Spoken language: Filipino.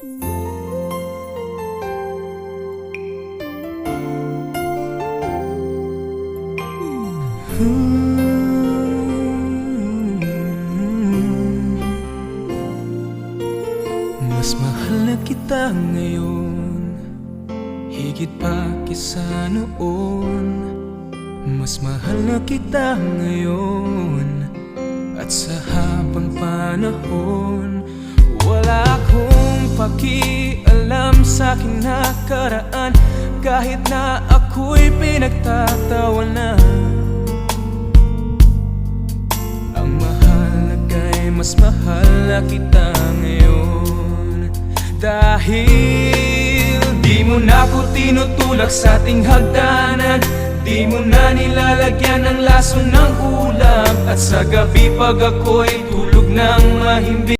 Mas mahal na kita ngayon, higit pa kaysa noon. Mas mahal na kita ngayon, at sa habang panahon. Wala akong pakialam sa kinakaraan, kahit na ako'y pinagtatawanan. Ang mahalaga'y mas mahal na kita ngayon, dahil di mo na ako tinutulak sa ating hagdanan. Di mo na nilalagyan ng laso ng ulam, at sa gabi pag ako'y tulog ng mahimbing.